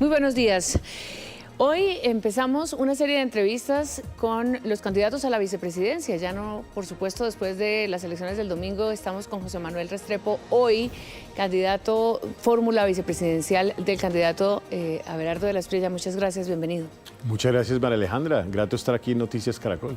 Muy buenos días. Hoy empezamos una serie de entrevistas con los candidatos a la vicepresidencia. Ya no, por supuesto, después de las elecciones del domingo, estamos con José Manuel Restrepo, hoy candidato fórmula vicepresidencial del candidato Abelardo de la Espriella. Muchas gracias, bienvenido. Muchas gracias, María Alejandra. Grato estar aquí en Noticias Caracol.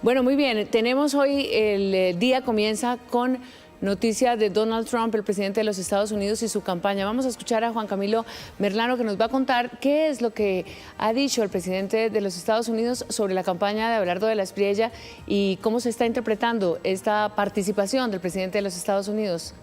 Bueno, muy bien. Tenemos hoy, el día comienza con noticia de Donald Trump, el presidente de los Estados Unidos, y su campaña. Vamos a escuchar a Juan Camilo Merlano, que nos va a contar qué es lo que ha dicho el presidente de los Estados Unidos sobre la campaña de Abelardo de la Espriella y cómo se está interpretando esta participación del presidente de los Estados Unidos.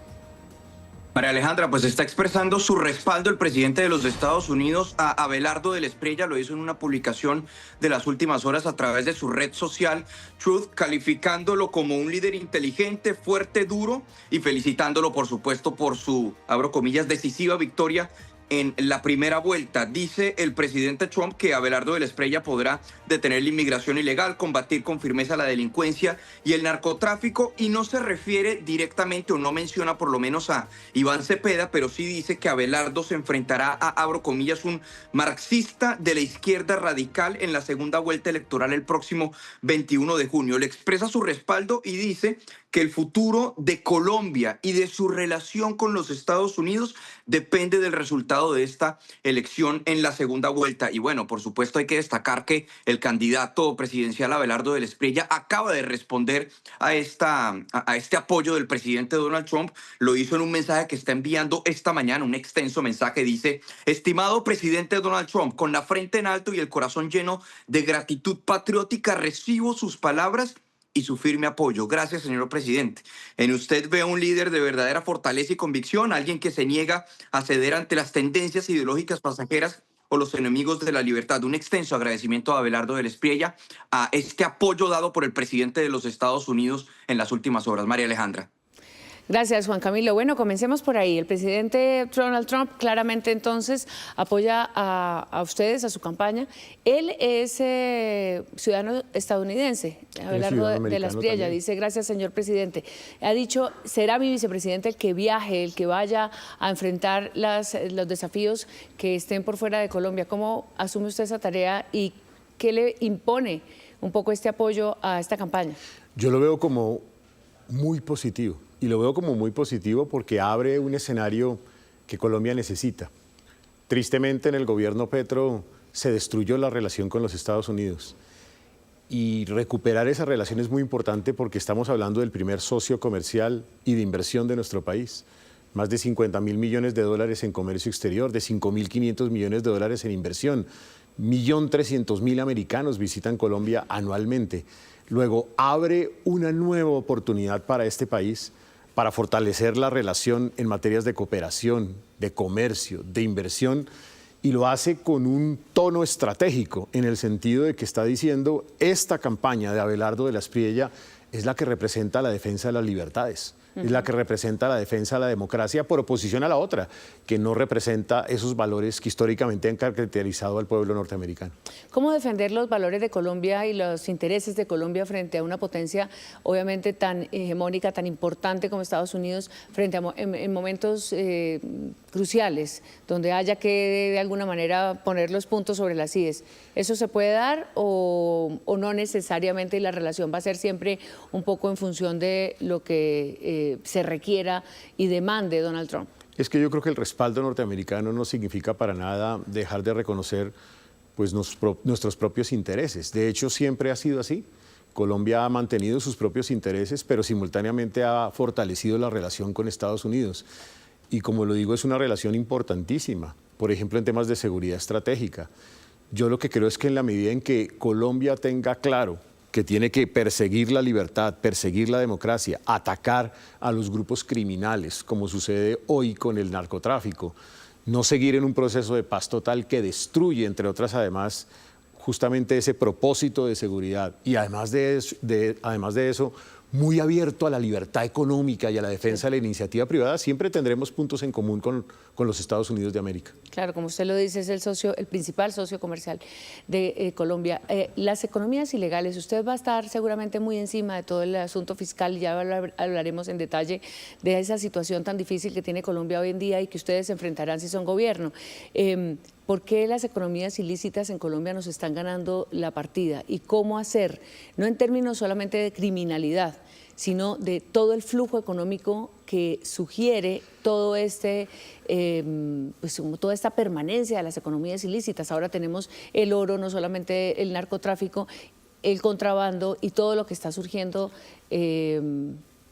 María Alejandra, pues está expresando su respaldo el presidente de los Estados Unidos a Abelardo de la Espriella. Lo hizo en una publicación de las últimas horas a través de su red social Truth, calificándolo como un líder inteligente, fuerte, duro y felicitándolo, por supuesto, por su, abro comillas, decisiva victoria en la primera vuelta. Dice el presidente Trump que Abelardo de la Espriella podrá detener la inmigración ilegal, combatir con firmeza la delincuencia y el narcotráfico, y no se refiere directamente o no menciona por lo menos a Iván Cepeda, pero sí dice que Abelardo se enfrentará a, abro comillas, un marxista de la izquierda radical en la segunda vuelta electoral el próximo 21 de junio. Le expresa su respaldo y dice que el futuro de Colombia y de su relación con los Estados Unidos depende del resultado de esta elección en la segunda vuelta. Y bueno, por supuesto hay que destacar que el candidato presidencial Abelardo de la Espriella acaba de responder a este apoyo del presidente Donald Trump. Lo hizo en un mensaje que está enviando esta mañana, un extenso mensaje. Dice: estimado presidente Donald Trump, con la frente en alto y el corazón lleno de gratitud patriótica, recibo sus palabras y su firme apoyo. Gracias, señor presidente. En usted veo un líder de verdadera fortaleza y convicción, alguien que se niega a ceder ante las tendencias ideológicas pasajeras o los enemigos de la libertad. Un extenso agradecimiento a Abelardo de la Espriella a este apoyo dado por el presidente de los Estados Unidos en las últimas horas. María Alejandra. Gracias, Juan Camilo. Bueno, comencemos por ahí. El presidente Donald Trump claramente entonces apoya a ustedes, a su campaña. Él es ciudadano estadounidense, Abelardo de la Espriella. Dice: gracias, señor presidente. Ha dicho: será mi vicepresidente el que viaje, el que vaya a enfrentar los desafíos que estén por fuera de Colombia. ¿Cómo asume usted esa tarea y qué le impone un poco este apoyo a esta campaña? Yo lo veo como muy positivo. Y lo veo como muy positivo porque abre un escenario que Colombia necesita. Tristemente, en el gobierno Petro se destruyó la relación con los Estados Unidos. Y recuperar esa relación es muy importante porque estamos hablando del primer socio comercial y de inversión de nuestro país. Más de 50.000 millones de dólares en comercio exterior, de 5.500 millones de dólares en inversión. 1.300.000 americanos visitan Colombia anualmente. Luego, abre una nueva oportunidad para este país para fortalecer la relación en materias de cooperación, de comercio, de inversión, y lo hace con un tono estratégico, en el sentido de que está diciendo: esta campaña de Abelardo de la Espriella es la que representa la defensa de las libertades. Es la que representa la defensa de la democracia por oposición a la otra, que no representa esos valores que históricamente han caracterizado al pueblo norteamericano. ¿Cómo defender los valores de Colombia y los intereses de Colombia frente a una potencia obviamente tan hegemónica, tan importante como Estados Unidos, frente a en momentos cruciales, donde haya que de alguna manera poner los puntos sobre las íes? ¿Eso se puede dar o no necesariamente, y la relación va a ser siempre un poco en función de lo que se requiera y demande Donald Trump? Es que yo creo que el respaldo norteamericano no significa para nada dejar de reconocer pues, nuestros propios intereses. De hecho, siempre ha sido así. Colombia ha mantenido sus propios intereses, pero simultáneamente ha fortalecido la relación con Estados Unidos. Y como lo digo, es una relación importantísima, por ejemplo, en temas de seguridad estratégica. Yo lo que creo es que en la medida en que Colombia tenga claro que tiene que perseguir la libertad, perseguir la democracia, atacar a los grupos criminales, como sucede hoy con el narcotráfico, no seguir en un proceso de paz total que destruye, entre otras, además, justamente ese propósito de seguridad. Y además de eso, muy abierto a la libertad económica y a la defensa de la iniciativa privada, siempre tendremos puntos en común con los Estados Unidos de América. Claro, como usted lo dice, es el principal socio comercial de Colombia. Las economías ilegales, usted va a estar seguramente muy encima de todo el asunto fiscal, ya hablaremos en detalle de esa situación tan difícil que tiene Colombia hoy en día y que ustedes enfrentarán si son gobierno. ¿Por qué las economías ilícitas en Colombia nos están ganando la partida? ¿Y cómo hacer? No en términos solamente de criminalidad, sino de todo el flujo económico que sugiere todo toda esta permanencia de las economías ilícitas. Ahora tenemos el oro, no solamente el narcotráfico, el contrabando y todo lo que está surgiendo,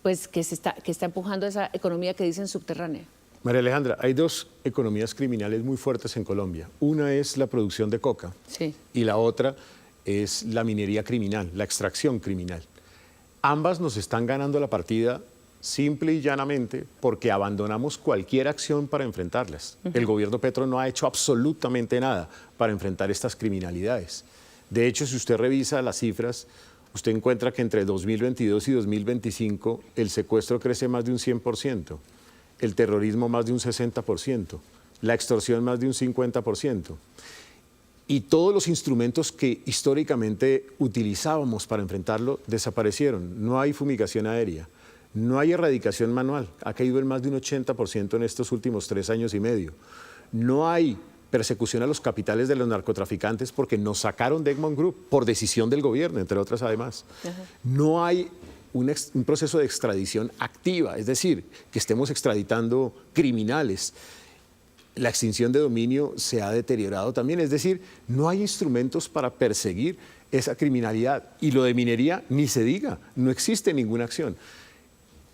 pues que está empujando esa economía que dicen subterránea. María Alejandra, hay dos economías criminales muy fuertes en Colombia. Una es la producción de coca, sí, y la otra es la minería criminal, la extracción criminal. Ambas nos están ganando la partida simple y llanamente porque abandonamos cualquier acción para enfrentarlas. El gobierno Petro no ha hecho absolutamente nada para enfrentar estas criminalidades. De hecho, si usted revisa las cifras, usted encuentra que entre 2022 y 2025 el secuestro crece más de un 100%, el terrorismo más de un 60%, la extorsión más de un 50%. Y todos los instrumentos que históricamente utilizábamos para enfrentarlo desaparecieron. No hay fumigación aérea, no hay erradicación manual, ha caído en más de un 80% en estos últimos 3 años y medio. No hay persecución a los capitales de los narcotraficantes porque nos sacaron de Egmont Group por decisión del gobierno, entre otras además. No hay un proceso de extradición activa, es decir, que estemos extraditando criminales. La extinción de dominio se ha deteriorado también, es decir, no hay instrumentos para perseguir esa criminalidad. Y lo de minería, ni se diga, no existe ninguna acción.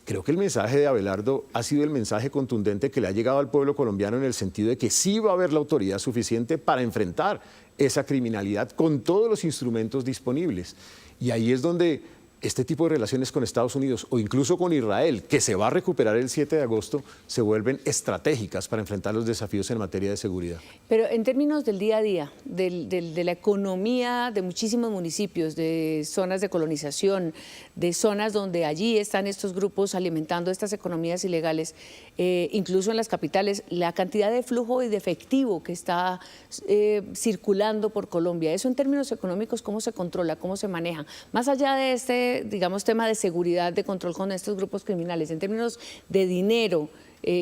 Creo que el mensaje de Abelardo ha sido el mensaje contundente que le ha llegado al pueblo colombiano en el sentido de que sí va a haber la autoridad suficiente para enfrentar esa criminalidad con todos los instrumentos disponibles. Y ahí es donde este tipo de relaciones con Estados Unidos o incluso con Israel, que se va a recuperar el 7 de agosto, se vuelven estratégicas para enfrentar los desafíos en materia de seguridad. Pero en términos del día a día, de la economía de muchísimos municipios, de zonas de colonización, de zonas donde allí están estos grupos alimentando estas economías ilegales, incluso en las capitales, la cantidad de flujo y de efectivo que está circulando por Colombia, eso en términos económicos, ¿cómo se controla, cómo se maneja? Más allá de digamos, tema de seguridad, de control con estos grupos criminales, en términos de dinero,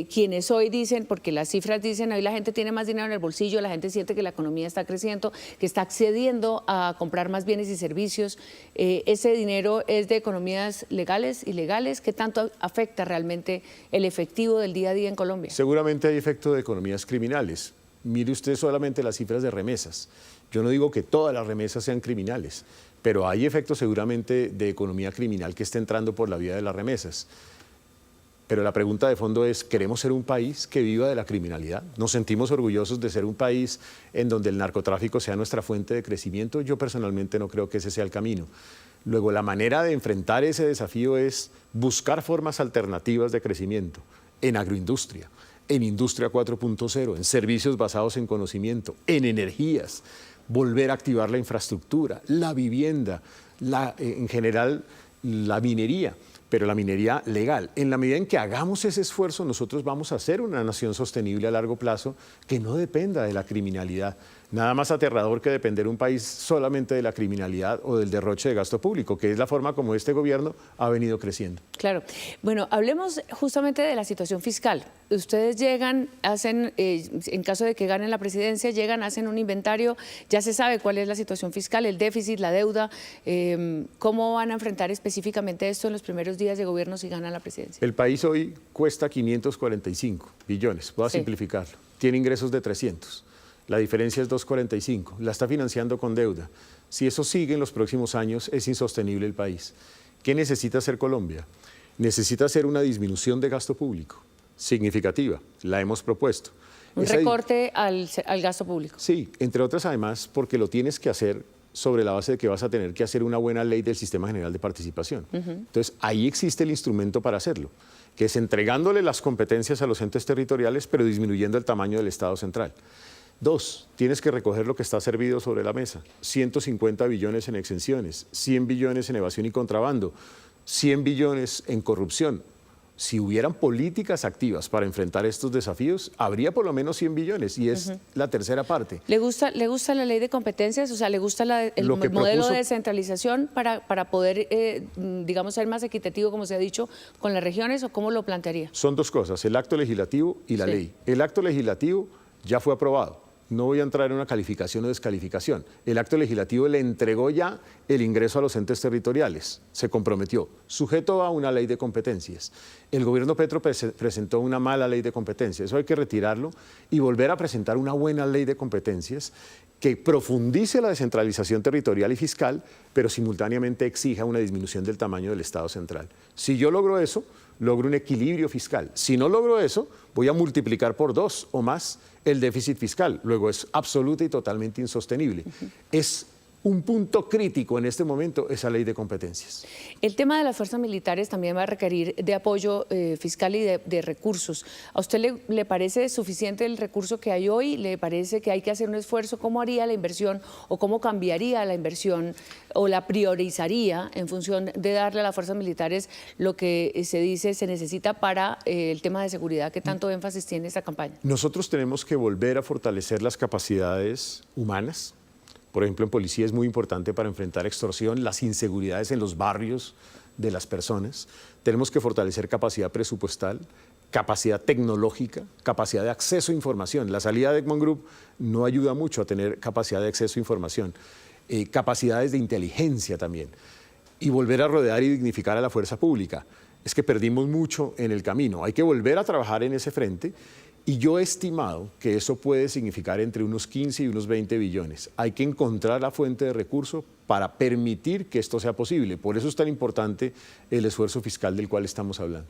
quienes hoy dicen, porque las cifras dicen, hoy la gente tiene más dinero en el bolsillo, la gente siente que la economía está creciendo, que está accediendo a comprar más bienes y servicios, ese dinero es de economías legales, ilegales, ¿qué tanto afecta realmente el efectivo del día a día en Colombia? Seguramente hay efecto de economías criminales. Mire usted solamente las cifras de remesas. Yo no digo que todas las remesas sean criminales, pero hay efectos seguramente de economía criminal que está entrando por la vía de las remesas. Pero la pregunta de fondo es, ¿queremos ser un país que viva de la criminalidad? ¿Nos sentimos orgullosos de ser un país en donde el narcotráfico sea nuestra fuente de crecimiento? Yo personalmente no creo que ese sea el camino. Luego, la manera de enfrentar ese desafío es buscar formas alternativas de crecimiento en agroindustria, en industria 4.0, en servicios basados en conocimiento, en energías, volver a activar la infraestructura, la vivienda, en general la minería, pero la minería legal. En la medida en que hagamos ese esfuerzo, nosotros vamos a ser una nación sostenible a largo plazo que no dependa de la criminalidad. Nada más aterrador que depender un país solamente de la criminalidad o del derroche de gasto público, que es la forma como este gobierno ha venido creciendo. Claro. Bueno, hablemos justamente de la situación fiscal. Ustedes llegan, hacen, en caso de que ganen la presidencia, llegan, hacen un inventario, ya se sabe cuál es la situación fiscal, el déficit, la deuda. ¿Cómo van a enfrentar específicamente esto en los primeros días de gobierno si ganan la presidencia? El país hoy cuesta 545 billones, voy a simplificarlo. Tiene ingresos de 300. La diferencia es 245, la está financiando con deuda. Si eso sigue en los próximos años, es insostenible el país. ¿Qué necesita hacer Colombia? Necesita hacer una disminución de gasto público significativa, la hemos propuesto. Un recorte al gasto público. Sí, entre otras además porque lo tienes que hacer sobre la base de que vas a tener que hacer una buena ley del Sistema General de Participación. Entonces, ahí existe el instrumento para hacerlo, que es entregándole las competencias a los entes territoriales, pero disminuyendo el tamaño del Estado central. 2, tienes que recoger lo que está servido sobre la mesa, 150 billones en exenciones, 100 billones en evasión y contrabando. 100 billones en corrupción. Si hubieran políticas activas para enfrentar estos desafíos, habría por lo menos 100 billones y es la tercera parte. ¿Le gusta la ley de competencias? O sea, ¿le gusta el modelo de descentralización para poder, digamos, ser más equitativo, como se ha dicho, con las regiones, o cómo lo plantearía? Son dos cosas, el acto legislativo y la ley. El acto legislativo ya fue aprobado. No voy a entrar en una calificación o descalificación. El acto legislativo le entregó ya el ingreso a los entes territoriales. Se comprometió, sujeto a una ley de competencias. El gobierno Petro presentó una mala ley de competencias. Eso hay que retirarlo y volver a presentar una buena ley de competencias que profundice la descentralización territorial y fiscal, pero simultáneamente exija una disminución del tamaño del Estado central. Si yo logro eso, logro un equilibrio fiscal. Si no logro eso, voy a multiplicar por 2 o más el déficit fiscal. Luego es absoluta y totalmente insostenible. Es un punto crítico en este momento esa ley de competencias. El tema de las fuerzas militares también va a requerir de apoyo fiscal y de recursos. ¿A usted le parece suficiente el recurso que hay hoy? ¿Le parece que hay que hacer un esfuerzo? ¿Cómo haría la inversión o cómo cambiaría la inversión o la priorizaría en función de darle a las fuerzas militares lo que se dice se necesita para el tema de seguridad que tanto énfasis tiene esta campaña? Nosotros tenemos que volver a fortalecer las capacidades humanas. Por ejemplo, en policía es muy importante para enfrentar extorsión, las inseguridades en los barrios de las personas. Tenemos que fortalecer capacidad presupuestal, capacidad tecnológica, capacidad de acceso a información. La salida de Egmont Group no ayuda mucho a tener capacidad de acceso a información. Capacidades de inteligencia también. Y volver a rodear y dignificar a la fuerza pública. Es que perdimos mucho en el camino. Hay que volver a trabajar en ese frente. Y yo he estimado que eso puede significar entre unos 15 y unos 20 billones. Hay que encontrar la fuente de recurso para permitir que esto sea posible. Por eso es tan importante el esfuerzo fiscal del cual estamos hablando.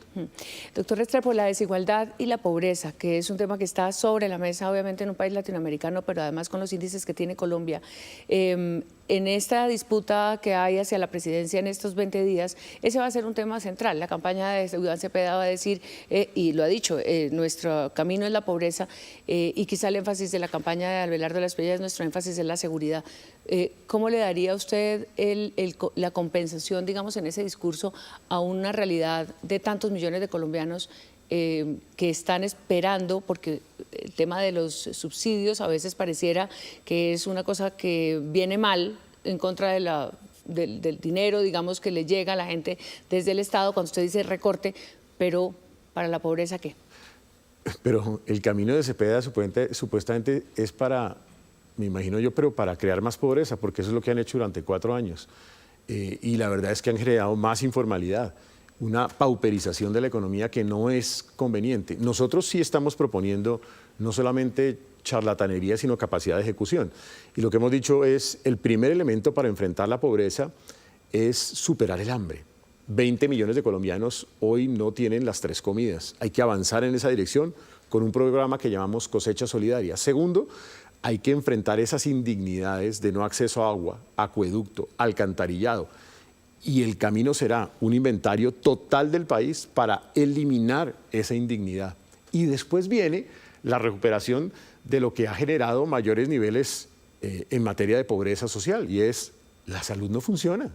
Doctor Restrepo, la desigualdad y la pobreza, que es un tema que está sobre la mesa, obviamente, en un país latinoamericano, pero además con los índices que tiene Colombia. En esta disputa que hay hacia la presidencia en estos 20 días, ese va a ser un tema central. La campaña de Iván Cepeda va a decir, y lo ha dicho, nuestro camino es la pobreza, y quizá el énfasis de la campaña de Abelardo de la Espriella es nuestro énfasis en la seguridad. ¿Cómo le daría a usted la compensación, digamos, en ese discurso a una realidad de tantos millones de colombianos que están esperando, porque el tema de los subsidios a veces pareciera que es una cosa que viene mal en contra del dinero, digamos, que le llega a la gente desde el Estado cuando usted dice recorte, pero para la pobreza, ¿qué? Pero el camino de Cepeda supuestamente es para, me imagino yo, pero para crear más pobreza, porque eso es lo que han hecho durante 4 años. Y la verdad es que han generado más informalidad, una pauperización de la economía que no es conveniente. Nosotros sí estamos proponiendo no solamente charlatanería, sino capacidad de ejecución. Y lo que hemos dicho es, el primer elemento para enfrentar la pobreza es superar el hambre. 20 millones de colombianos hoy no tienen las 3 comidas. Hay que avanzar en esa dirección con un programa que llamamos Cosecha Solidaria. Segundo, hay que enfrentar esas indignidades de no acceso a agua, acueducto, alcantarillado. Y el camino será un inventario total del país para eliminar esa indignidad. Y después viene la recuperación de lo que ha generado mayores niveles en materia de pobreza social, y es la salud no funciona.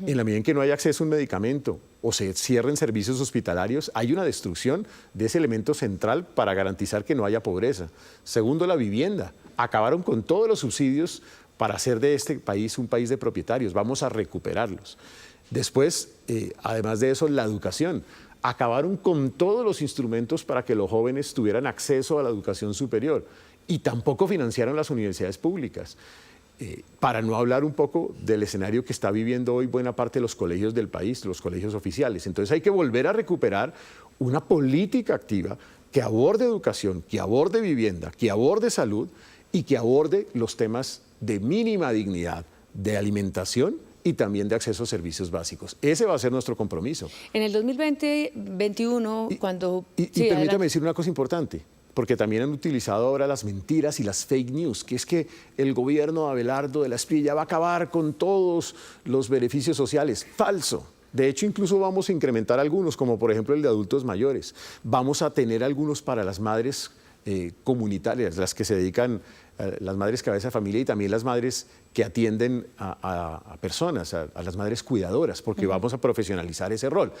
En la medida en que no hay acceso a un medicamento o se cierren servicios hospitalarios, hay una destrucción de ese elemento central para garantizar que no haya pobreza. Segundo, la vivienda. Acabaron con todos los subsidios para hacer de este país un país de propietarios. Vamos a recuperarlos. Después, además de eso, la educación. Acabaron con todos los instrumentos para que los jóvenes tuvieran acceso a la educación superior y tampoco financiaron las universidades públicas. Para no hablar un poco del escenario que está viviendo hoy buena parte de los colegios del país, los colegios oficiales. Entonces hay que volver a recuperar una política activa que aborde educación, que aborde vivienda, que aborde salud y que aborde los temas de mínima dignidad, de alimentación y también de acceso a servicios básicos. Ese va a ser nuestro compromiso. En el 2020-21, cuando... Y permítame decir una cosa importante, porque también han utilizado ahora las mentiras y las fake news, que es que el gobierno de Abelardo de la Espriella va a acabar con todos los beneficios sociales. Falso. De hecho, incluso vamos a incrementar algunos, como por ejemplo el de adultos mayores. Vamos a tener algunos para las madres comunitarias, las que se dedican las madres cabeza de familia y también las madres que atienden a personas, a las madres cuidadoras, porque vamos a profesionalizar ese rol.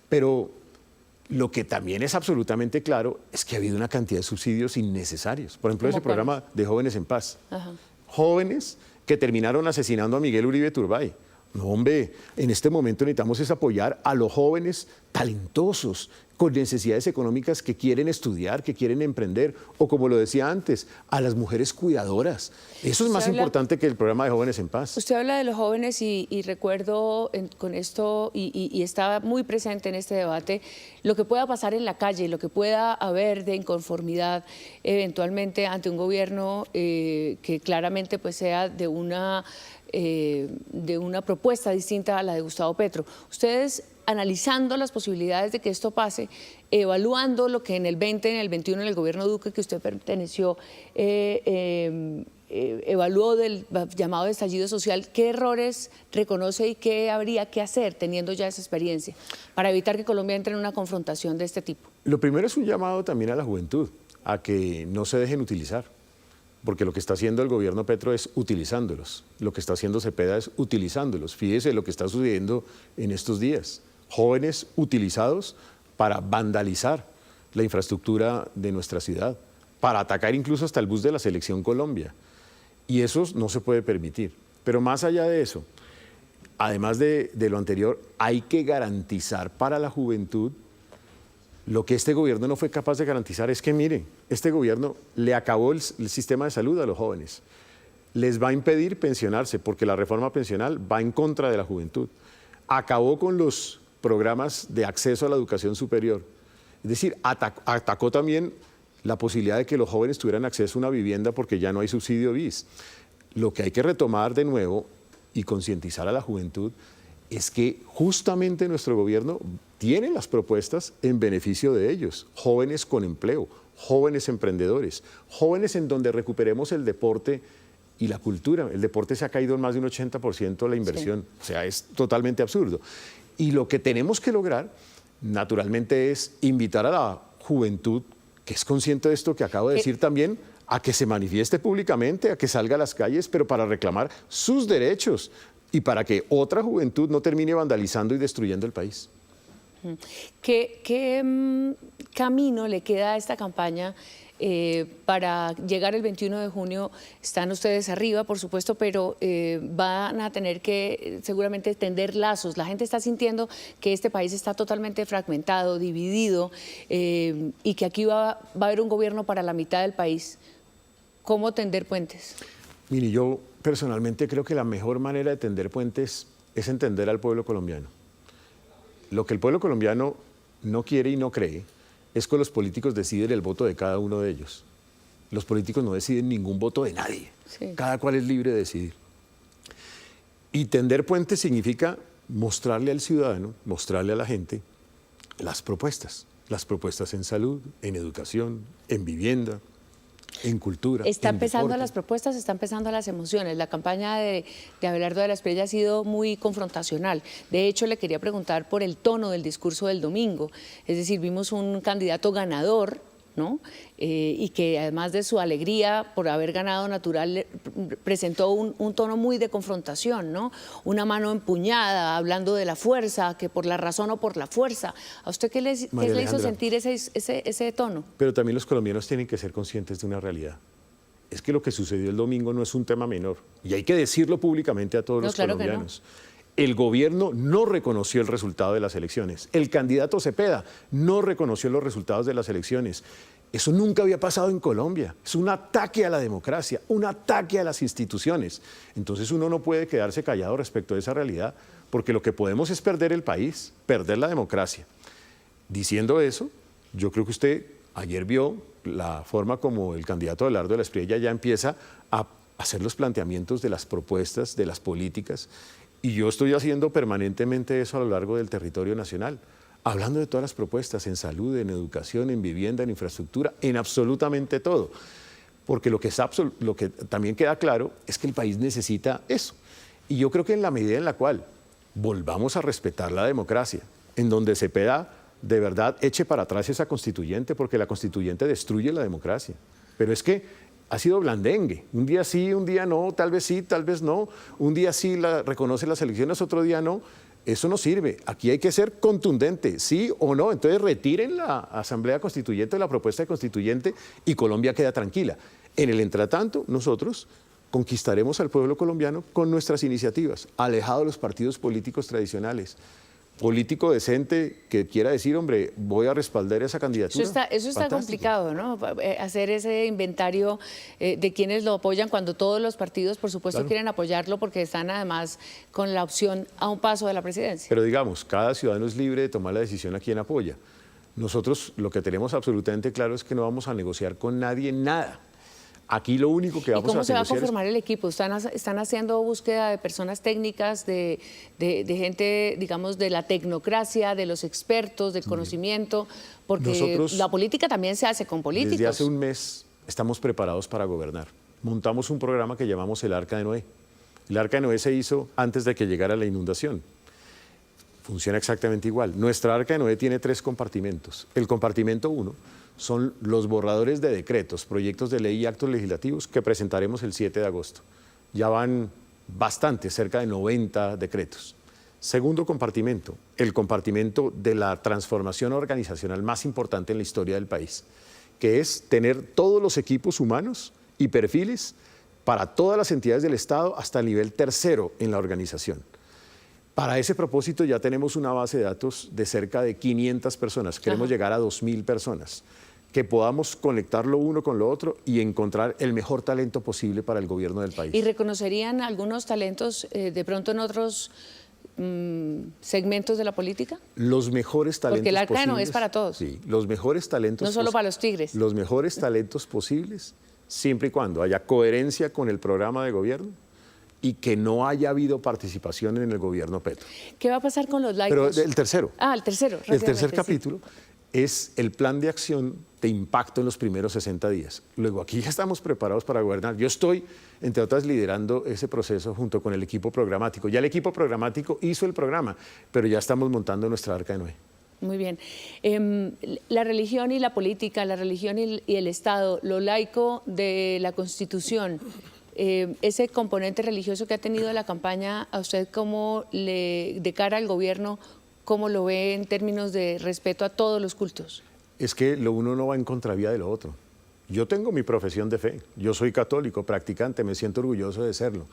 Pero lo que también es absolutamente claro es que ha habido una cantidad de subsidios innecesarios. Por ejemplo, ese programa de Jóvenes en Paz. Ajá. Jóvenes que terminaron asesinando a Miguel Uribe Turbay. No, hombre, en este momento necesitamos es apoyar a los jóvenes talentosos, con necesidades económicas que quieren estudiar, que quieren emprender, o como lo decía antes, a las mujeres cuidadoras. Eso es más importante que el programa de Jóvenes en Paz. Usted habla de los jóvenes y recuerdo con esto, y está muy presente en este debate, lo que pueda pasar en la calle, lo que pueda haber de inconformidad eventualmente ante un gobierno que claramente pues sea de una propuesta distinta a la de Gustavo Petro. Ustedes, analizando las posibilidades de que esto pase, evaluando lo que en el 20, en el 21, en el gobierno Duque que usted perteneció, evaluó del llamado estallido social, ¿qué errores reconoce y qué habría que hacer teniendo ya esa experiencia para evitar que Colombia entre en una confrontación de este tipo? Lo primero es un llamado también a la juventud, a que no se dejen utilizar, porque lo que está haciendo el gobierno Petro es utilizándolos, lo que está haciendo Cepeda es utilizándolos. Fíjese lo que está sucediendo en estos días. Jóvenes utilizados para vandalizar la infraestructura de nuestra ciudad, para atacar incluso hasta el bus de la Selección Colombia. Y eso no se puede permitir. Pero más allá de eso, además de lo anterior, hay que garantizar para la juventud lo que este gobierno no fue capaz de garantizar. Es que, miren, este gobierno le acabó el sistema de salud a los jóvenes. Les va a impedir pensionarse porque la reforma pensional va en contra de la juventud. Acabó con los programas de acceso a la educación superior. Es decir, atacó también la posibilidad de que los jóvenes tuvieran acceso a una vivienda porque ya no hay subsidio BIS. Lo que hay que retomar de nuevo y concientizar a la juventud es que justamente nuestro gobierno tiene las propuestas en beneficio de ellos. Jóvenes con empleo, jóvenes emprendedores, jóvenes en donde recuperemos el deporte y la cultura. El deporte se ha caído en más de un 80% la inversión. Sí. O sea, es totalmente absurdo. Y lo que tenemos que lograr, naturalmente, es invitar a la juventud, que es consciente de esto que acabo de decir también, a que se manifieste públicamente, a que salga a las calles, pero para reclamar sus derechos y para que otra juventud no termine vandalizando y destruyendo el país. ¿Qué camino le queda a esta campaña para llegar el 21 de junio? Están ustedes arriba, por supuesto, pero van a tener que seguramente tender lazos. La gente está sintiendo que este país está totalmente fragmentado, dividido, y que aquí va a haber un gobierno para la mitad del país. ¿Cómo tender puentes? Mire, yo personalmente creo que la mejor manera de tender puentes es entender al pueblo colombiano. Lo que el pueblo colombiano no quiere y no cree es que los políticos deciden el voto de cada uno de ellos. Los políticos no deciden ningún voto de nadie. Sí. Cada cual es libre de decidir. Y tender puentes significa mostrarle al ciudadano, mostrarle a la gente las propuestas en salud, en educación, en vivienda, en cultura. Está en empezando deporte. Las propuestas, está empezando las emociones. La campaña de Abelardo de la Espriella ha sido muy confrontacional. De hecho, le quería preguntar por el tono del discurso del domingo. Es decir, vimos un candidato ganador, ¿no? Y que además de su alegría por haber ganado natural, presentó un tono muy de confrontación, ¿no? Una mano empuñada, hablando de la fuerza, que por la razón o por la fuerza. ¿A usted qué le hizo sentir ese tono? Pero también los colombianos tienen que ser conscientes de una realidad. Es que lo que sucedió el domingo no es un tema menor. Y hay que decirlo públicamente a todos los colombianos. El gobierno no reconoció el resultado de las elecciones. El candidato Cepeda no reconoció los resultados de las elecciones. Eso nunca había pasado en Colombia. Es un ataque a la democracia, un ataque a las instituciones. Entonces uno no puede quedarse callado respecto a esa realidad, porque lo que podemos es perder el país, perder la democracia. Diciendo eso, yo creo que usted ayer vio la forma como el candidato Abelardo de la Espriella ya empieza a hacer los planteamientos de las propuestas, de las políticas. Y yo estoy haciendo permanentemente eso a lo largo del territorio nacional, hablando de todas las propuestas en salud, en educación, en vivienda, en infraestructura, en absolutamente todo. Porque lo que también queda claro es que el país necesita eso. Y yo creo que en la medida en la cual volvamos a respetar la democracia, en donde Cepeda de verdad eche para atrás esa constituyente, porque la constituyente destruye la democracia. Pero es que ha sido blandengue. Un día sí, un día no, tal vez no. Un día sí reconoce las elecciones, otro día no. Eso no sirve. Aquí hay que ser contundente, sí o no. Entonces retiren la Asamblea Constituyente, la propuesta de constituyente, y Colombia queda tranquila. En el entretanto, nosotros conquistaremos al pueblo colombiano con nuestras iniciativas, alejado de los partidos políticos tradicionales. Político decente que quiera decir, hombre, voy a respaldar esa candidatura. Eso está complicado, ¿no? Hacer ese inventario de quienes lo apoyan cuando todos los partidos, por supuesto, quieren apoyarlo porque están además con la opción a un paso de la presidencia. Pero digamos, cada ciudadano es libre de tomar la decisión a quien apoya. Nosotros lo que tenemos absolutamente claro es que no vamos a negociar con nadie nada. Aquí lo único que vamos a negociar. ¿Y cómo se va a conformar el equipo? ¿Están haciendo búsqueda de personas técnicas, de gente, digamos, de la tecnocracia, de los expertos, del conocimiento? Porque nosotros, la política también se hace con políticos. Desde hace un mes estamos preparados para gobernar. Montamos un programa que llamamos el Arca de Noé. El Arca de Noé se hizo antes de que llegara la inundación. Funciona exactamente igual. Nuestra Arca de Noé tiene 3 compartimentos. El compartimento 1 son los borradores de decretos, proyectos de ley y actos legislativos que presentaremos el 7 de agosto. Ya van bastantes, cerca de 90 decretos. Segundo compartimento, el compartimento de la transformación organizacional más importante en la historia del país, que es tener todos los equipos humanos y perfiles para todas las entidades del Estado hasta el nivel tercero en la organización. Para ese propósito ya tenemos una base de datos de cerca de 500 personas. Queremos llegar a 2.000 personas, que podamos conectar lo uno con lo otro y encontrar el mejor talento posible para el gobierno del país. ¿Y reconocerían algunos talentos de pronto en otros segmentos de la política? Los mejores talentos porque el Arca posibles. No es para todos. Sí, los mejores talentos. No solo para los tigres. Los mejores talentos posibles, siempre y cuando haya coherencia con el programa de gobierno y que no haya habido participación en el gobierno Petro. ¿Qué va a pasar con los laicos? Pero el tercero. El tercero. El tercer capítulo es el plan de acción de impacto en los primeros 60 días. Luego, aquí ya estamos preparados para gobernar. Yo estoy, entre otras, liderando ese proceso junto con el equipo programático. Ya el equipo programático hizo el programa, pero ya estamos montando nuestra Arca de Noé. Muy bien. La religión y la política, la religión y el Estado, lo laico de la Constitución, ese componente religioso que ha tenido la campaña, ¿a usted cómo de cara al gobierno, cómo lo ve en términos de respeto a todos los cultos? Es que lo uno no va en contravía de lo otro. Yo tengo mi profesión de fe, yo soy católico, practicante, me siento orgulloso de serlo.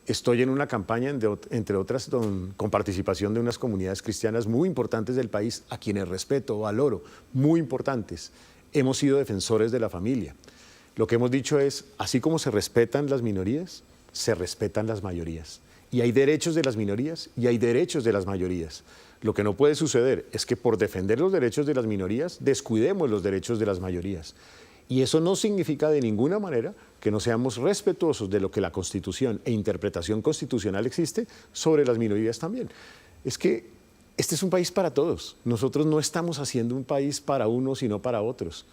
Estoy en una campaña, entre otras, con participación de unas comunidades cristianas muy importantes del país, a quienes respeto, valoro, muy importantes. Hemos sido defensores de la familia. Lo que hemos dicho es, así como se respetan las minorías, se respetan las mayorías. Y hay derechos de las minorías y hay derechos de las mayorías. Lo que no puede suceder es que por defender los derechos de las minorías descuidemos los derechos de las mayorías. Y eso no significa de ninguna manera que no seamos respetuosos de lo que la Constitución e interpretación constitucional existe sobre las minorías también. Es que este es un país para todos. Nosotros no estamos haciendo un país para unos sino para otros.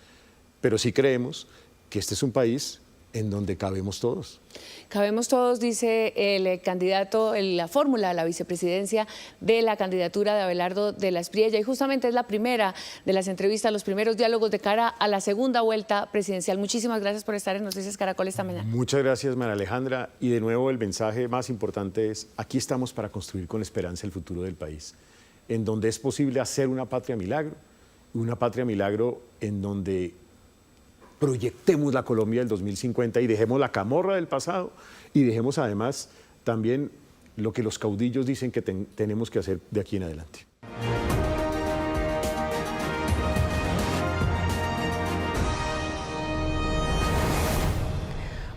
Pero sí creemos que este es un país en donde cabemos todos. Cabemos todos, dice el candidato, la fórmula a la vicepresidencia de la candidatura de Abelardo de la Espriella, y justamente es la primera de las entrevistas, los primeros diálogos de cara a la segunda vuelta presidencial. Muchísimas gracias por estar en Noticias Caracol esta mañana. Muchas gracias, María Alejandra, y de nuevo el mensaje más importante es, aquí estamos para construir con esperanza el futuro del país, en donde es posible hacer una patria milagro en donde proyectemos la Colombia del 2050 y dejemos la camorra del pasado y dejemos además también lo que los caudillos dicen que tenemos que hacer de aquí en adelante.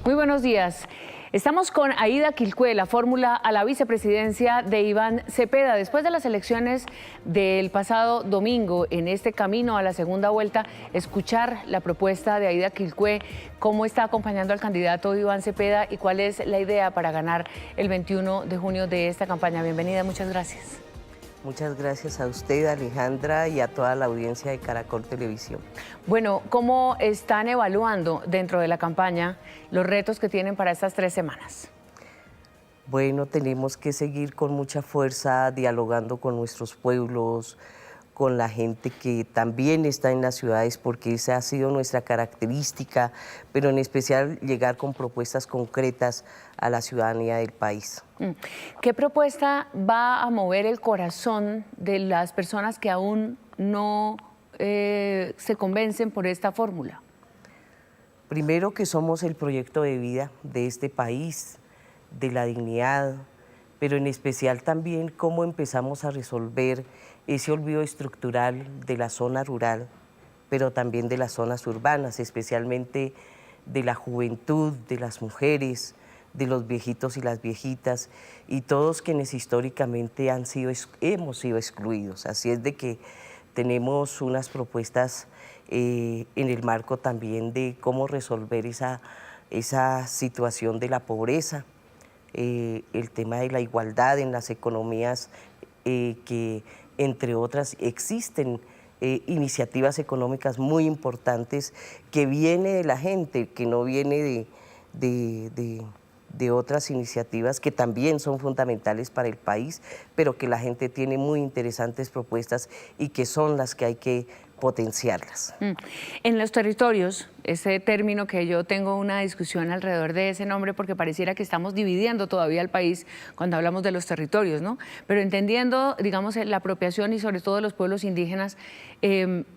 Muy buenos días. Estamos con Aida Quilcue, la fórmula a la vicepresidencia de Iván Cepeda. Después de las elecciones del pasado domingo, en este camino a la segunda vuelta, escuchar la propuesta de Aida Quilcue, cómo está acompañando al candidato Iván Cepeda y cuál es la idea para ganar el 21 de junio de esta campaña. Bienvenida, muchas gracias. Muchas gracias a usted, Alejandra, y a toda la audiencia de Caracol Televisión. Bueno, ¿cómo están evaluando dentro de la campaña los retos que tienen para estas 3 semanas? Bueno, tenemos que seguir con mucha fuerza dialogando con nuestros pueblos, con la gente que también está en las ciudades, porque esa ha sido nuestra característica, pero en especial llegar con propuestas concretas a la ciudadanía del país. ¿Qué propuesta va a mover el corazón de las personas que aún no se convencen por esta fórmula? Primero, que somos el proyecto de vida de este país, de la dignidad, pero en especial también cómo empezamos a resolver ese olvido estructural de la zona rural, pero también de las zonas urbanas, especialmente de la juventud, de las mujeres, de los viejitos y las viejitas, y todos quienes históricamente hemos sido excluidos. Así es de que tenemos unas propuestas en el marco también de cómo resolver esa situación de la pobreza, el tema de la igualdad en las economías que, entre otras, existen iniciativas económicas muy importantes que viene de la gente, que no viene de otras iniciativas que también son fundamentales para el país, pero que la gente tiene muy interesantes propuestas y que son las que hay que potenciarlas. En los territorios, ese término que yo tengo una discusión alrededor de ese nombre porque pareciera que estamos dividiendo todavía el país cuando hablamos de los territorios, ¿no? Pero entendiendo, digamos, la apropiación y sobre todo de los pueblos indígenas,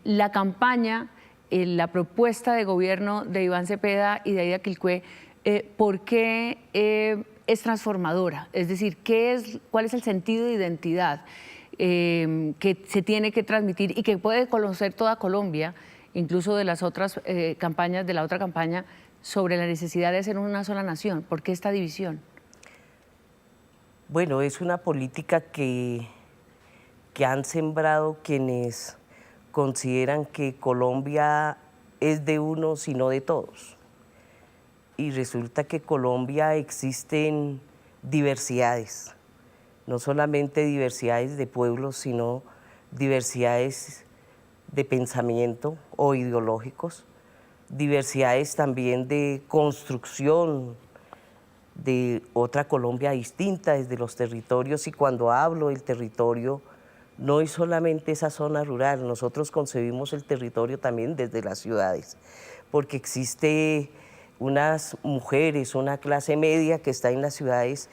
la campaña, la propuesta de gobierno de Iván Cepeda y de Aida Quilcue, ¿por qué es transformadora? Es decir, ¿cuál es el sentido de identidad que se tiene que transmitir y que puede conocer toda Colombia, incluso de las otras campañas, de la otra campaña, sobre la necesidad de ser una sola nación? ¿Por qué esta división? Bueno, es una política que han sembrado quienes consideran que Colombia es de unos y no de todos. Y resulta que en Colombia existen diversidades, no solamente diversidades de pueblos, sino diversidades de pensamiento o ideológicos, diversidades también de construcción de otra Colombia distinta desde los territorios, y cuando hablo del territorio no es solamente esa zona rural, nosotros concebimos el territorio también desde las ciudades, porque existe unas mujeres, una clase media que está en las ciudades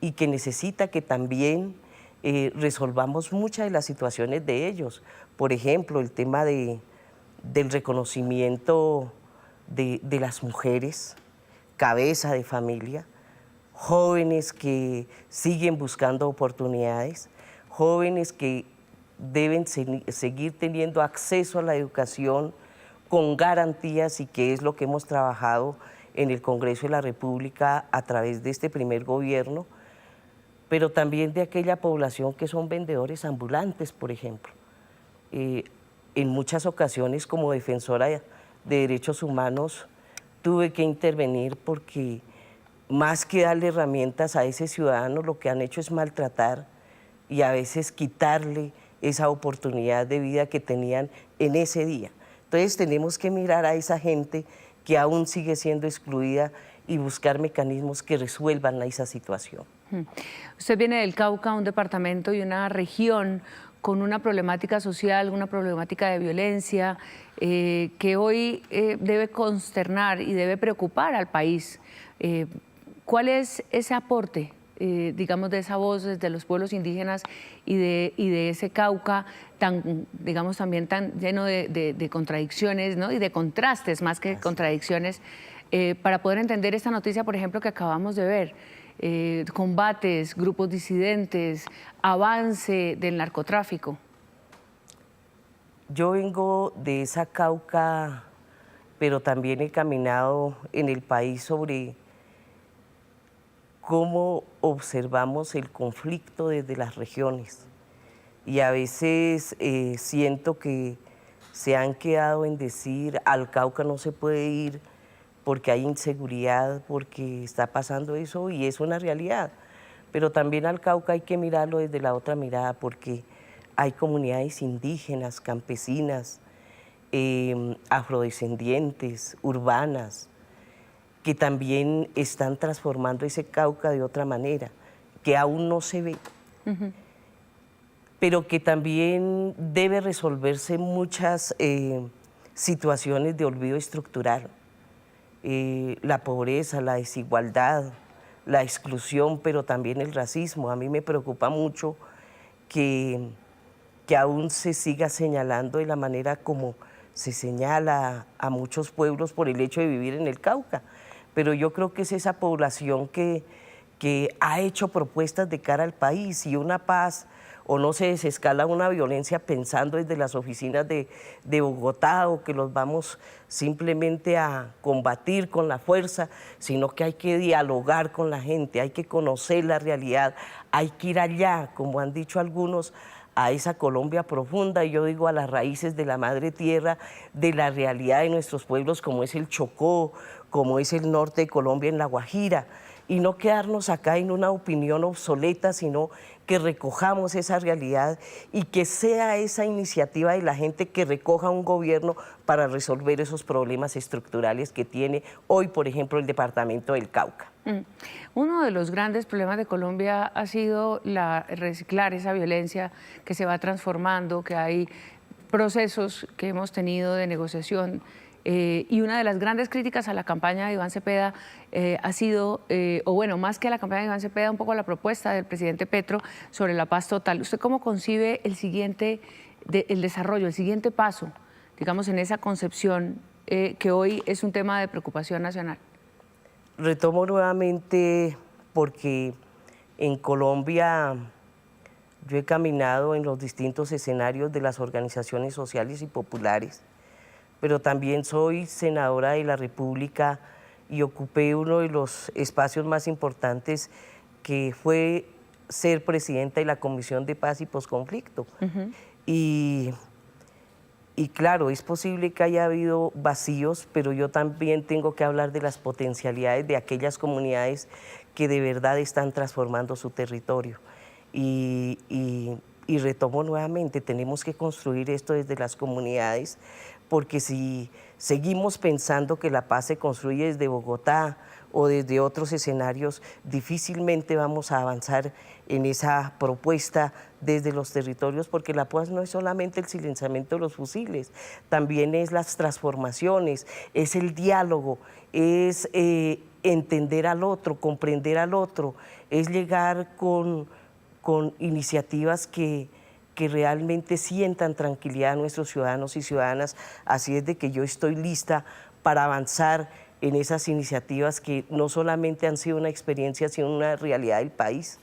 y que necesita que también resolvamos muchas de las situaciones de ellos. Por ejemplo, el tema del reconocimiento de las mujeres, cabeza de familia, jóvenes que siguen buscando oportunidades, jóvenes que deben seguir teniendo acceso a la educación con garantías, y que es lo que hemos trabajado en el Congreso de la República a través de este primer gobierno, pero también de aquella población que son vendedores ambulantes, por ejemplo. En muchas ocasiones, como defensora de derechos humanos, tuve que intervenir porque más que darle herramientas a ese ciudadano, lo que han hecho es maltratar y a veces quitarle esa oportunidad de vida que tenían en ese día. Entonces tenemos que mirar a esa gente que aún sigue siendo excluida y buscar mecanismos que resuelvan esa situación. Usted viene del Cauca, un departamento y una región con una problemática social, una problemática de violencia que hoy debe consternar y debe preocupar al país. ¿Cuál es ese aporte, digamos, de esa voz de los pueblos indígenas y de ese Cauca tan, digamos, también tan lleno de contradicciones, ¿no? Y de contrastes más que contradicciones, para poder entender esta noticia, por ejemplo, que acabamos de ver? Combates, grupos disidentes, avance del narcotráfico. Yo vengo de esa Cauca, pero también he caminado en el país sobre cómo observamos el conflicto desde las regiones, y a veces siento que se han quedado en decir al Cauca no se puede ir porque hay inseguridad, porque está pasando eso, y es una realidad. Pero también al Cauca hay que mirarlo desde la otra mirada, porque hay comunidades indígenas, campesinas, afrodescendientes, urbanas, que también están transformando ese Cauca de otra manera, que aún no se ve. pero que también debe resolverse muchas situaciones de olvido estructural. La pobreza, la desigualdad, la exclusión, pero también el racismo. A mí me preocupa mucho que aún se siga señalando de la manera como se señala a muchos pueblos por el hecho de vivir en el Cauca. Pero yo creo que es esa población que ha hecho propuestas de cara al país, y una paz o no se desescala una violencia pensando desde las oficinas de Bogotá, o que los vamos simplemente a combatir con la fuerza, sino que hay que dialogar con la gente, hay que conocer la realidad, hay que ir allá, como han dicho algunos, a esa Colombia profunda, y yo digo a las raíces de la madre tierra, de la realidad de nuestros pueblos, como es el Chocó, como es el norte de Colombia, en La Guajira, y no quedarnos acá en una opinión obsoleta, sino que recojamos esa realidad y que sea esa iniciativa de la gente que recoja un gobierno para resolver esos problemas estructurales que tiene hoy, por ejemplo, el departamento del Cauca. Uno de los grandes problemas de Colombia ha sido reciclar esa violencia que se va transformando, que hay procesos que hemos tenido de negociación. Y una de las grandes críticas a la campaña de Iván Cepeda ha sido, o bueno, más que a la campaña de Iván Cepeda, un poco a la propuesta del presidente Petro sobre la paz total. ¿Usted cómo concibe el desarrollo, el siguiente paso, digamos, en esa concepción que hoy es un tema de preocupación nacional? Retomo nuevamente porque en Colombia yo he caminado en los distintos escenarios de las organizaciones sociales y populares, pero también soy senadora de la República y ocupé uno de los espacios más importantes, que fue ser presidenta de la Comisión de Paz y Posconflicto. Y claro, es posible que haya habido vacíos, pero yo también tengo que hablar de las potencialidades de aquellas comunidades que de verdad están transformando su territorio. Y retomo nuevamente, tenemos que construir esto desde las comunidades, porque si seguimos pensando que la paz se construye desde Bogotá o desde otros escenarios, difícilmente vamos a avanzar en esa propuesta desde los territorios, porque la paz no es solamente el silenciamiento de los fusiles, también es las transformaciones, es el diálogo, es entender al otro, comprender al otro, es llegar con iniciativas que realmente sientan tranquilidad a nuestros ciudadanos y ciudadanas. Así es de que yo estoy lista para avanzar en esas iniciativas que no solamente han sido una experiencia, sino una realidad del país.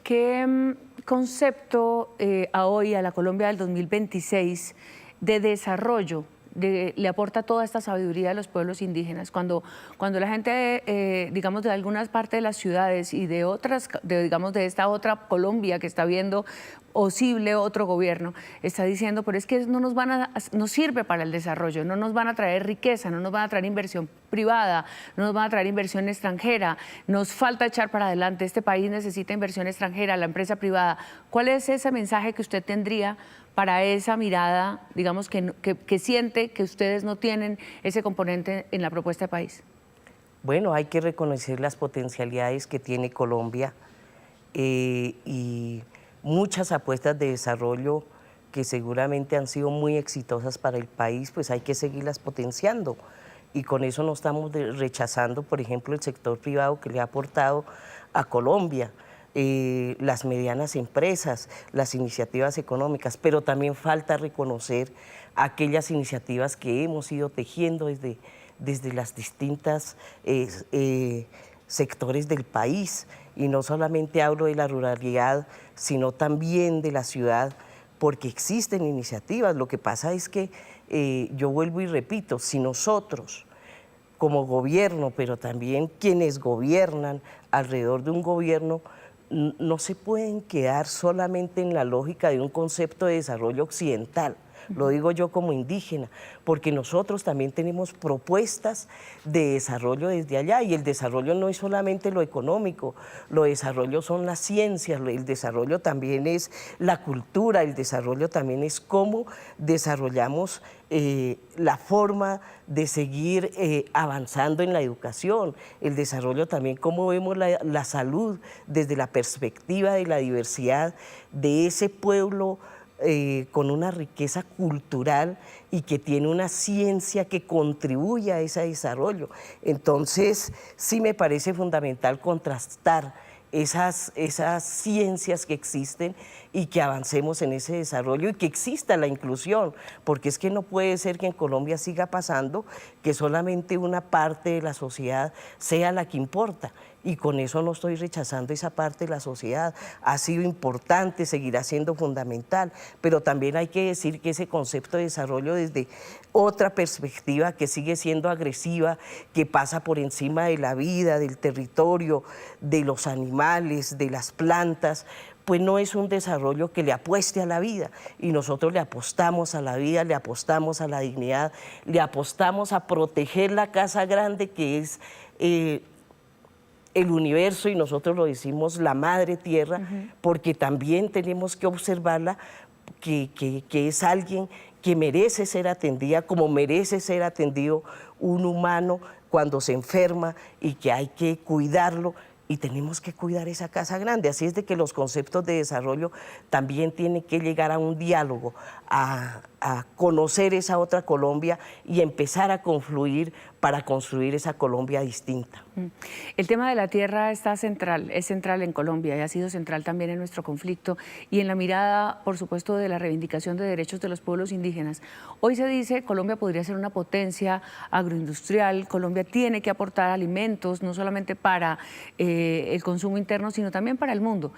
¿Qué concepto a hoy, a la Colombia del 2026, de desarrollo le aporta toda esta sabiduría a los pueblos indígenas? Cuando la gente, digamos, de algunas partes de las ciudades y de otras, digamos, de esta otra Colombia que está viendo posible otro gobierno, está diciendo, pero es que no sirve para el desarrollo, no nos van a traer riqueza, no nos van a traer inversión privada, no nos van a traer inversión extranjera, nos falta echar para adelante, este país necesita inversión extranjera, la empresa privada. ¿Cuál es ese mensaje que usted tendría para esa mirada, digamos, que siente que ustedes no tienen ese componente en la propuesta de país? Bueno, hay que reconocer las potencialidades que tiene Colombia y muchas apuestas de desarrollo que seguramente han sido muy exitosas para el país, pues hay que seguirlas potenciando. Y con eso no estamos rechazando, por ejemplo, el sector privado que le ha aportado a Colombia. Las medianas empresas, las iniciativas económicas, pero también falta reconocer aquellas iniciativas que hemos ido tejiendo desde las distintas sectores del país. Y no solamente hablo de la ruralidad, sino también de la ciudad, porque existen iniciativas. Lo que pasa es que, yo vuelvo y repito, si nosotros como gobierno, pero también quienes gobiernan alrededor de un gobierno, no se pueden quedar solamente en la lógica de un concepto de desarrollo occidental, Lo digo yo como indígena, porque nosotros también tenemos propuestas de desarrollo desde allá, y el desarrollo no es solamente lo económico, lo desarrollo son las ciencias, el desarrollo también es la cultura, el desarrollo también es cómo desarrollamos la forma de seguir avanzando en la educación, el desarrollo también cómo vemos la salud desde la perspectiva de la diversidad de ese pueblo con una riqueza cultural y que tiene una ciencia que contribuye a ese desarrollo. Entonces, sí me parece fundamental contrastar esas ciencias que existen y que avancemos en ese desarrollo y que exista la inclusión, porque es que no puede ser que en Colombia siga pasando que solamente una parte de la sociedad sea la que importa. Y con eso no estoy rechazando esa parte de la sociedad. Ha sido importante, seguirá siendo fundamental, pero también hay que decir que ese concepto de desarrollo desde otra perspectiva que sigue siendo agresiva, que pasa por encima de la vida, del territorio, de los animales, de las plantas, pues no es un desarrollo que le apueste a la vida, y nosotros le apostamos a la vida, le apostamos a la dignidad, le apostamos a proteger la casa grande que es el universo, y nosotros lo decimos la madre tierra, porque también tenemos que observarla que es alguien que merece ser atendida como merece ser atendido un humano cuando se enferma, y que hay que cuidarlo, y tenemos que cuidar esa casa grande. Así es de que los conceptos de desarrollo también tienen que llegar a un diálogo, a conocer esa otra Colombia y empezar a confluir para construir esa Colombia distinta. El tema de la tierra está central, es central en Colombia y ha sido central también en nuestro conflicto y en la mirada, por supuesto, de la reivindicación de derechos de los pueblos indígenas. Hoy se dice que Colombia podría ser una potencia agroindustrial, Colombia tiene que aportar alimentos, no solamente para el consumo interno, sino también para el mundo.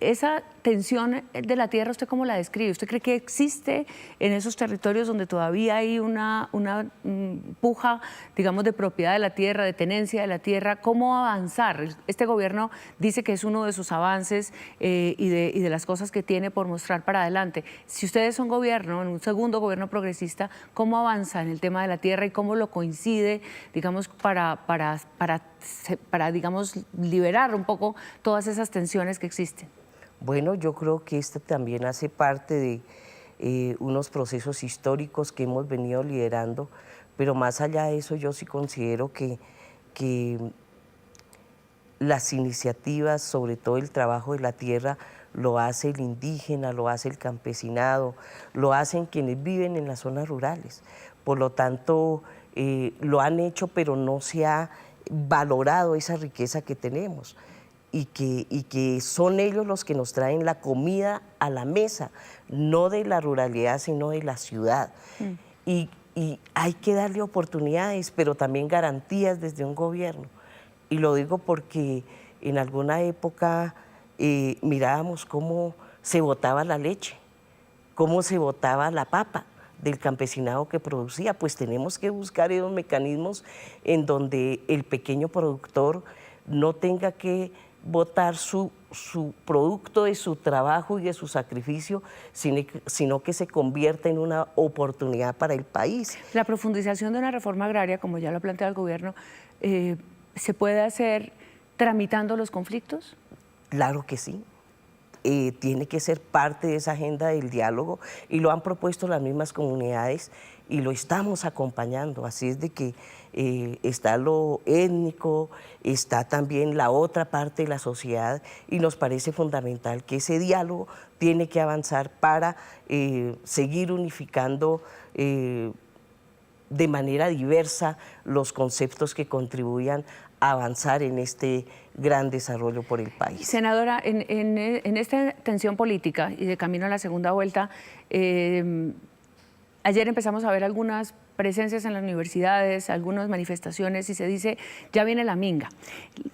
Esa tensión de la tierra, ¿usted cómo la describe? ¿Usted cree que existe en esos territorios donde todavía hay una puja, digamos, de propiedad de la tierra, de tenencia de la tierra? ¿Cómo avanzar? Este gobierno dice que es uno de sus avances y de las cosas que tiene por mostrar para adelante. Si ustedes son gobierno, en un segundo gobierno progresista, ¿cómo avanza en el tema de la tierra y cómo lo coincide, digamos, para digamos, liberar un poco todas esas tensiones que existen? Bueno, yo creo que esto también hace parte de unos procesos históricos que hemos venido liderando, pero más allá de eso yo sí considero que las iniciativas, sobre todo el trabajo de la tierra, lo hace el indígena, lo hace el campesinado, lo hacen quienes viven en las zonas rurales. Por lo tanto, lo han hecho, pero no se ha valorado esa riqueza que tenemos. Y que son ellos los que nos traen la comida a la mesa, no de la ruralidad, sino de la ciudad. Y hay que darle oportunidades, pero también garantías desde un gobierno. Y lo digo porque en alguna época mirábamos cómo se botaba la leche, cómo se botaba la papa del campesinado que producía. Pues tenemos que buscar esos mecanismos en donde el pequeño productor no tenga que botar su producto de su trabajo y de su sacrificio, sino que se convierta en una oportunidad para el país. La profundización de una reforma agraria, como ya lo ha planteado el gobierno, ¿se puede hacer tramitando los conflictos? Claro que sí. Tiene que ser parte de esa agenda del diálogo, y lo han propuesto las mismas comunidades y lo estamos acompañando. Así es de que está lo étnico, está también la otra parte de la sociedad, y nos parece fundamental que ese diálogo tiene que avanzar para seguir unificando de manera diversa los conceptos que contribuyan a avanzar en este gran desarrollo por el país. Senadora, en esta tensión política y de camino a la segunda vuelta, ayer empezamos a ver algunas presencias en las universidades, algunas manifestaciones, y se dice, ya viene la minga.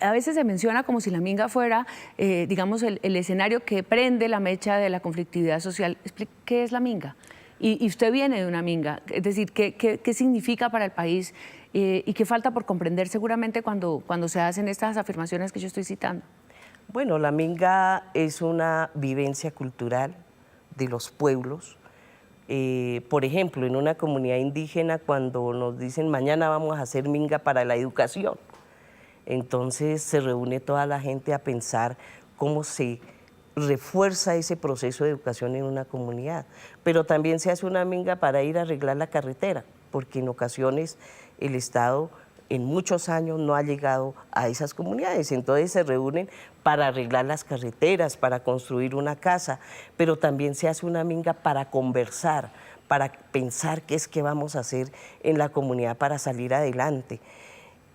A veces se menciona como si la minga fuera, digamos, el escenario que prende la mecha de la conflictividad social. ¿Qué es la minga? Y usted viene de una minga, es decir, ¿qué significa para el país y qué falta por comprender seguramente cuando se hacen estas afirmaciones que yo estoy citando? Bueno, la minga es una vivencia cultural de los pueblos Por ejemplo, en una comunidad indígena, cuando nos dicen mañana vamos a hacer minga para la educación, entonces se reúne toda la gente a pensar cómo se refuerza ese proceso de educación en una comunidad. Pero también se hace una minga para ir a arreglar la carretera, porque en ocasiones el Estado en muchos años no ha llegado a esas comunidades, entonces se reúnen para arreglar las carreteras, para construir una casa, pero también se hace una minga para conversar, para pensar qué es que vamos a hacer en la comunidad para salir adelante.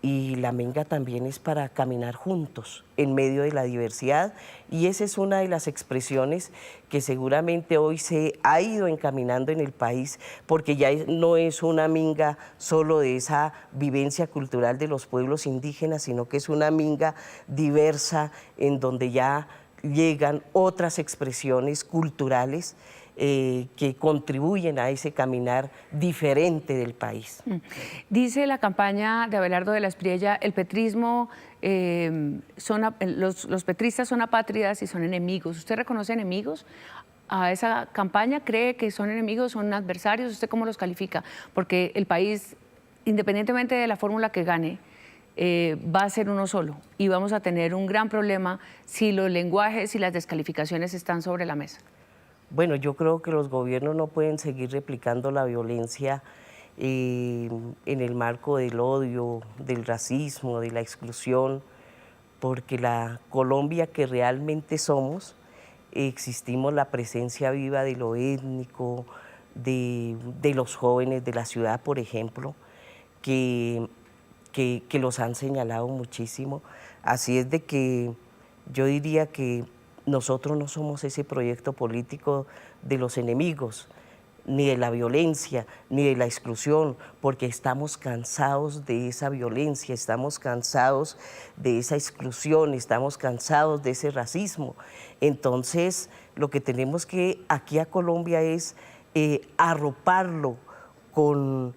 Y la minga también es para caminar juntos en medio de la diversidad, y esa es una de las expresiones que seguramente hoy se ha ido encaminando en el país, porque ya no es una minga solo de esa vivencia cultural de los pueblos indígenas, sino que es una minga diversa en donde ya llegan otras expresiones culturales que contribuyen a ese caminar diferente del país. Dice la campaña de Abelardo de la Espriella, el petrismo, los petristas son apátridas y son enemigos. ¿Usted reconoce enemigos a esa campaña? ¿Cree que son enemigos, son adversarios? ¿Usted cómo los califica? Porque el país, independientemente de la fórmula que gane, va a ser uno solo y vamos a tener un gran problema si los lenguajes y las descalificaciones están sobre la mesa. Bueno, yo creo que los gobiernos no pueden seguir replicando la violencia en el marco del odio, del racismo, de la exclusión, porque la Colombia que realmente somos, existimos la presencia viva de lo étnico, de los jóvenes de la ciudad, por ejemplo, que los han señalado muchísimo. Así es de que yo diría que nosotros no somos ese proyecto político de los enemigos, ni de la violencia, ni de la exclusión, porque estamos cansados de esa violencia, estamos cansados de esa exclusión, estamos cansados de ese racismo. Entonces, lo que tenemos que aquí a Colombia es arroparlo con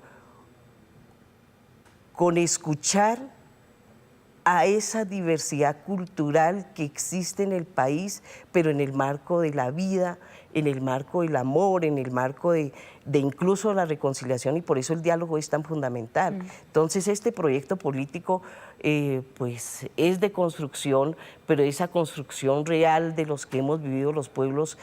escuchar a esa diversidad cultural que existe en el país, pero en el marco de la vida, en el marco del amor, en el marco de incluso la reconciliación, y por eso el diálogo es tan fundamental. Entonces, este proyecto político pues es de construcción, pero esa construcción real de los que hemos vivido los pueblos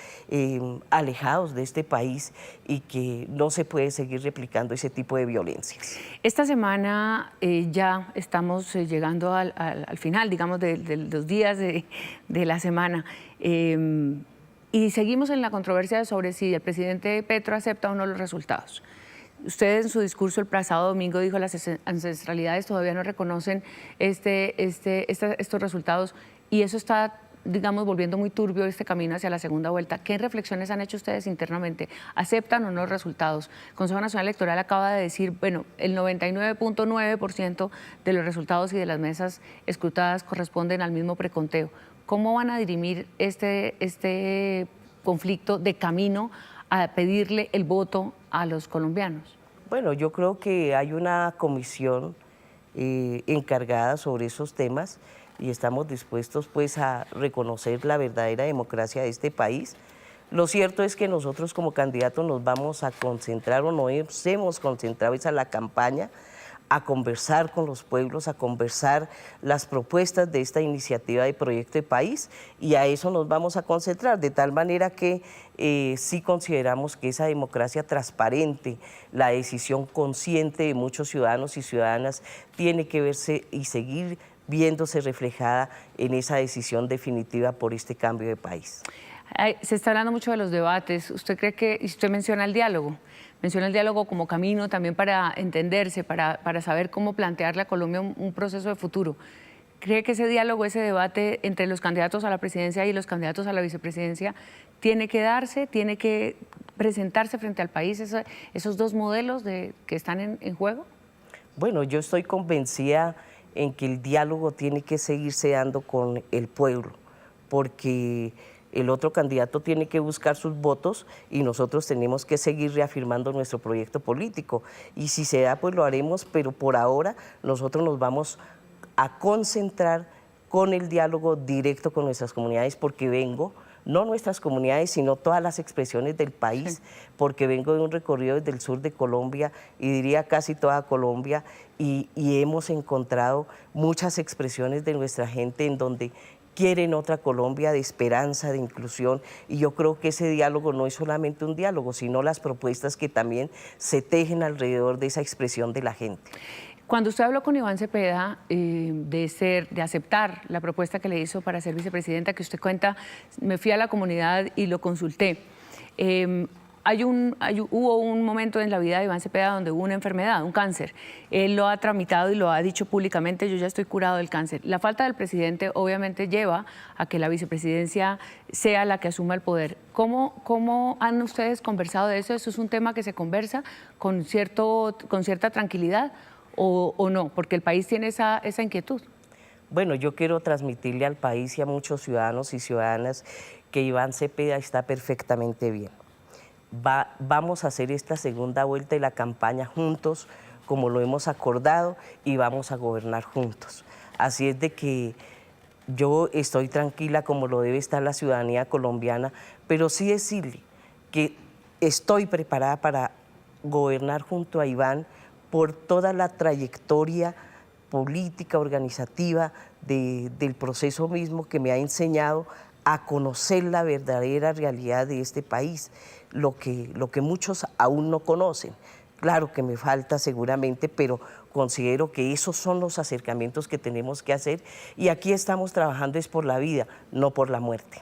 alejados de este país, y que no se puede seguir replicando ese tipo de violencias. Esta semana ya estamos llegando al final, digamos, de los días de la semana. Y seguimos en la controversia sobre si el presidente Petro acepta o no los resultados. Usted en su discurso el pasado domingo dijo que las ancestralidades todavía no reconocen estos resultados, y eso está, digamos, volviendo muy turbio este camino hacia la segunda vuelta. ¿Qué reflexiones han hecho ustedes internamente? ¿Aceptan o no los resultados? El Consejo Nacional Electoral acaba de decir, bueno, el 99.9% de los resultados y de las mesas escrutadas corresponden al mismo preconteo. ¿Cómo van a dirimir este conflicto de camino a pedirle el voto a los colombianos? Bueno, yo creo que hay una comisión encargada sobre esos temas, y estamos dispuestos pues a reconocer la verdadera democracia de este país. Lo cierto es que nosotros como candidatos nos vamos a concentrar, o nos hemos concentrado esa la campaña, a conversar con los pueblos, a conversar las propuestas de esta iniciativa de proyecto de país, y a eso nos vamos a concentrar, de tal manera que sí consideramos que esa democracia transparente, la decisión consciente de muchos ciudadanos y ciudadanas, tiene que verse y seguir viéndose reflejada en esa decisión definitiva por este cambio de país. Se está hablando mucho de los debates. ¿Usted cree que, y usted menciona el diálogo como camino también para entenderse, para saber cómo plantearle a Colombia un proceso de futuro? ¿Cree que ese diálogo, ese debate entre los candidatos a la presidencia y los candidatos a la vicepresidencia tiene que darse, tiene que presentarse frente al país, esos dos modelos que están en juego? Bueno, yo estoy convencida en que el diálogo tiene que seguirse dando con el pueblo, porque el otro candidato tiene que buscar sus votos y nosotros tenemos que seguir reafirmando nuestro proyecto político. Y si se da, pues lo haremos, pero por ahora nosotros nos vamos a concentrar con el diálogo directo con nuestras comunidades, porque vengo no nuestras comunidades, sino todas las expresiones del país, porque vengo de un recorrido desde el sur de Colombia y diría casi toda Colombia, y hemos encontrado muchas expresiones de nuestra gente en donde quieren otra Colombia de esperanza, de inclusión, y yo creo que ese diálogo no es solamente un diálogo, sino las propuestas que también se tejen alrededor de esa expresión de la gente. Cuando usted habló con Iván Cepeda de aceptar la propuesta que le hizo para ser vicepresidenta, que usted cuenta, me fui a la comunidad y lo consulté. Hubo un momento en la vida de Iván Cepeda donde hubo una enfermedad, un cáncer. Él lo ha tramitado y lo ha dicho públicamente, yo ya estoy curado del cáncer. La falta del presidente obviamente lleva a que la vicepresidencia sea la que asuma el poder. ¿Cómo han ustedes conversado de eso? ¿Eso es un tema que se conversa con cierta tranquilidad o no? Porque el país tiene esa inquietud. Bueno, yo quiero transmitirle al país y a muchos ciudadanos y ciudadanas que Iván Cepeda está perfectamente bien. Vamos a hacer esta segunda vuelta de la campaña juntos, como lo hemos acordado, y vamos a gobernar juntos. Así es de que yo estoy tranquila, como lo debe estar la ciudadanía colombiana, pero sí decirle que estoy preparada para gobernar junto a Iván por toda la trayectoria política, organizativa del proceso mismo que me ha enseñado a conocer la verdadera realidad de este país, lo que muchos aún no conocen. Claro que me falta seguramente, pero considero que esos son los acercamientos que tenemos que hacer y aquí estamos trabajando es por la vida, no por la muerte.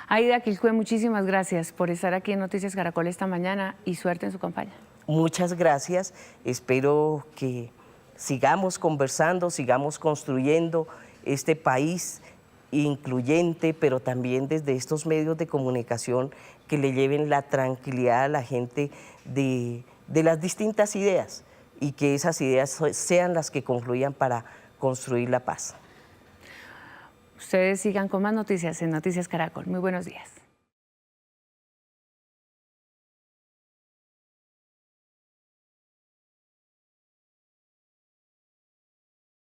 Aida Quilcue, muchísimas gracias por estar aquí en Noticias Caracol esta mañana y suerte en su campaña. Muchas gracias, espero que sigamos conversando, sigamos construyendo este país incluyente, pero también desde estos medios de comunicación que le lleven la tranquilidad a la gente de las distintas ideas y que esas ideas sean las que confluyan para construir la paz. Ustedes sigan con más noticias en Noticias Caracol. Muy buenos días.